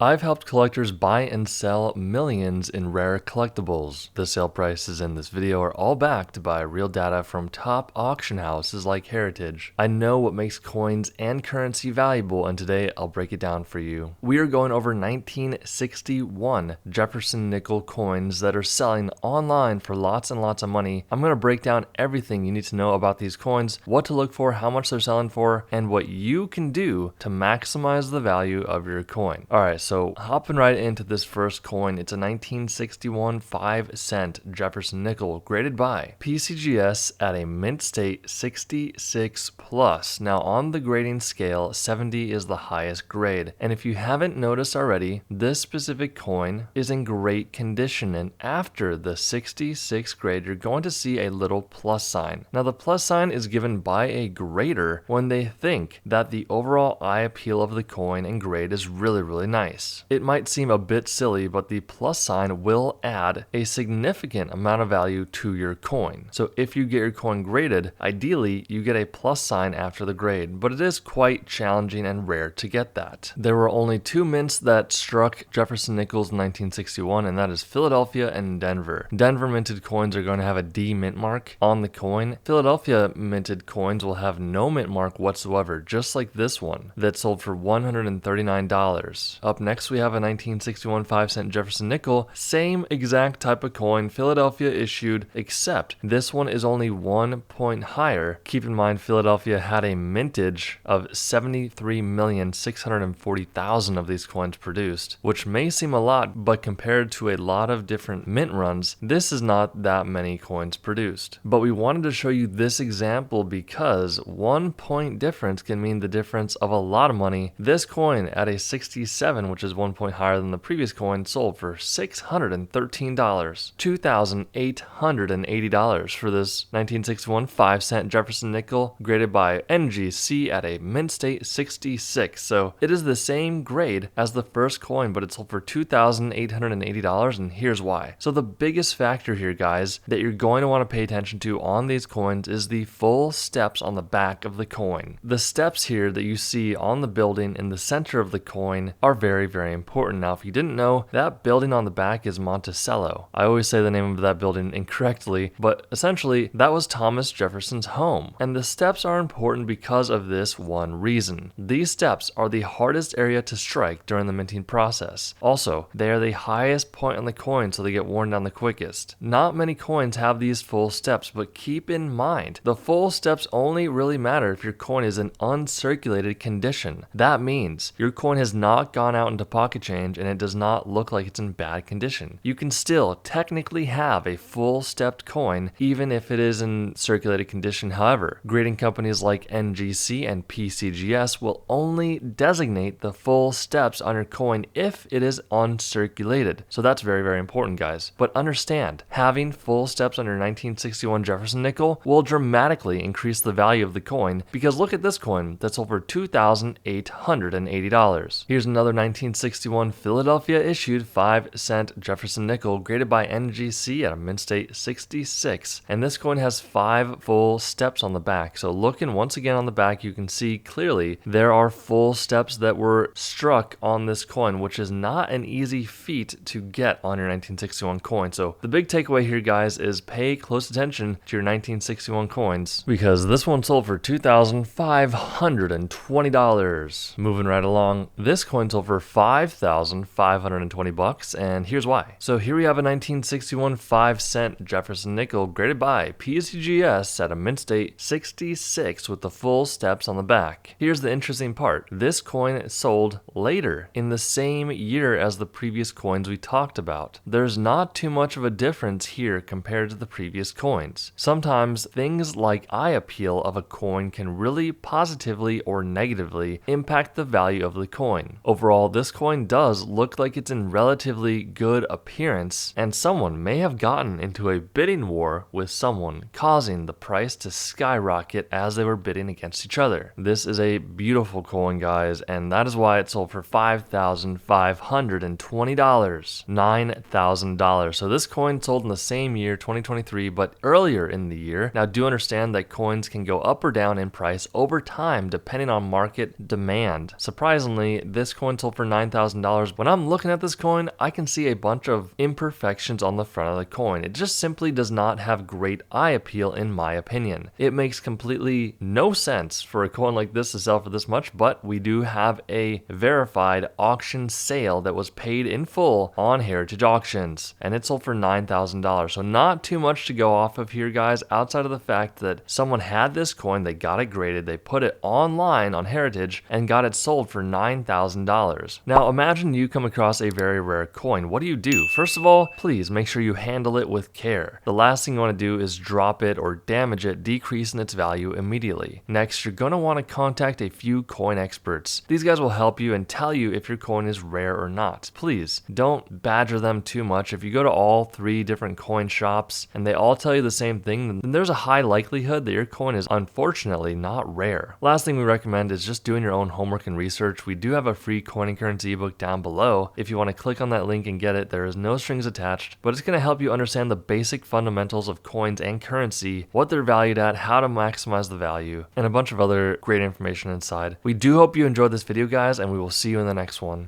I've helped collectors buy and sell millions in rare collectibles. The sale prices in this video are all backed by real data from top auction houses like Heritage. I know what makes coins and currency valuable, and today I'll break it down for you. We are going over 1961 Jefferson nickel coins that are selling online for lots and lots of money. I'm going to break down everything you need to know about these coins, what to look for, how much they're selling for, and what you can do to maximize the value of your coin. Alright, so hopping right into this first coin, it's a 1961 5-cent Jefferson nickel graded by PCGS at a mint state 66 plus. Now on the grading scale, 70 is the highest grade. And if you haven't noticed already, this specific coin is in great condition, and after the 66 grade, you're going to see a little plus sign. Now the plus sign is given by a grader when they think that the overall eye appeal of the coin and grade is really nice. It might seem a bit silly, but the plus sign will add a significant amount of value to your coin. So if you get your coin graded, ideally you get a plus sign after the grade, but it is quite challenging and rare to get that. There were only two mints that struck Jefferson nickels in 1961, and that is Philadelphia and Denver. Denver minted coins are going to have a D mint mark on the coin. Philadelphia minted coins will have no mint mark whatsoever, just like this one that sold for $139. Up next, we have a 1961 5-cent Jefferson nickel, same exact type of coin, Philadelphia issued, except this one is only 1 point higher. Keep in mind, Philadelphia had a mintage of 73,640,000 of these coins produced, which may seem a lot, but compared to a lot of different mint runs, this is not that many coins produced. But we wanted to show you this example because 1 point difference can mean the difference of a lot of money. This coin at a 67, which is 1 point higher than the previous coin, sold for $613, $2,880 for this 1961 5-cent Jefferson nickel graded by NGC at a mint state 66. So it is the same grade as the first coin, but it sold for $2,880, and here's why. So the biggest factor here, guys, that you're going to want to pay attention to on these coins is the full steps on the back of the coin. The steps here that you see on the building in the center of the coin are very important. Now, if you didn't know, that building on the back is Monticello. I always say the name of that building incorrectly, but essentially that was Thomas Jefferson's home. And the steps are important because of this one reason. These steps are the hardest area to strike during the minting process. Also, they are the highest point on the coin, so they get worn down the quickest. Not many coins have these full steps, but keep in mind, the full steps only really matter if your coin is in uncirculated condition. That means your coin has not gone out into pocket change and it does not look like it's in bad condition. You can still technically have a full stepped coin even if it is in circulated condition. However, grading companies like NGC and PCGS will only designate the full steps on your coin if it is uncirculated. So that's very important, guys. But understand, having full steps on your 1961 Jefferson nickel will dramatically increase the value of the coin, because look at this coin that sold for $2,880. Here's another 1961 Philadelphia issued 5-cent Jefferson nickel graded by NGC at a mint state 66, and this coin has 5 full steps on the back. So looking once again on the back, you can see clearly there are full steps that were struck on this coin, which is not an easy feat to get on your 1961 coin. So the big takeaway here, guys, is pay close attention to your 1961 coins, because this one sold for $2,520. Moving right along, this coin sold for $5,520, and here's why. So here we have a 1961 5-cent Jefferson nickel graded by PCGS at a mint state 66 with the full steps on the back. Here's the interesting part. This coin sold later in the same year as the previous coins we talked about. There's not too much of a difference here compared to the previous coins. Sometimes things like eye appeal of a coin can really positively or negatively impact the value of the coin. Overall, this coin does look like it's in relatively good appearance, and someone may have gotten into a bidding war with someone, causing the price to skyrocket as they were bidding against each other. This is a beautiful coin, guys, and that is why it sold for $5,520, $9,000. So this coin sold in the same year, 2023, but earlier in the year. Now, do understand that coins can go up or down in price over time depending on market demand. Surprisingly, this coin sold for $9,000. When I'm looking at this coin, I can see a bunch of imperfections on the front of the coin. It just simply does not have great eye appeal in my opinion. It makes completely no sense for a coin like this to sell for this much, but we do have a verified auction sale that was paid in full on Heritage Auctions, and it sold for $9,000. So not too much to go off of here, guys, outside of the fact that someone had this coin, they got it graded, they put it online on Heritage, and got it sold for $9,000. Now imagine you come across a very rare coin. What do? First of all, please make sure you handle it with care. The last thing you want to do is drop it or damage it, decreasing its value immediately. Next, you're going to want to contact a few coin experts. These guys will help you and tell you if your coin is rare or not. Please don't badger them too much. If you go to all 3 different coin shops and they all tell you the same thing, then there's a high likelihood that your coin is unfortunately not rare. Last thing we recommend is just doing your own homework and research. We do have a free coin and currency ebook down below. If you want to click on that link and get it, there is no strings attached, but it's going to help you understand the basic fundamentals of coins and currency, what they're valued at, how to maximize the value, and a bunch of other great information inside. We do hope you enjoyed this video, guys, and we will see you in the next one.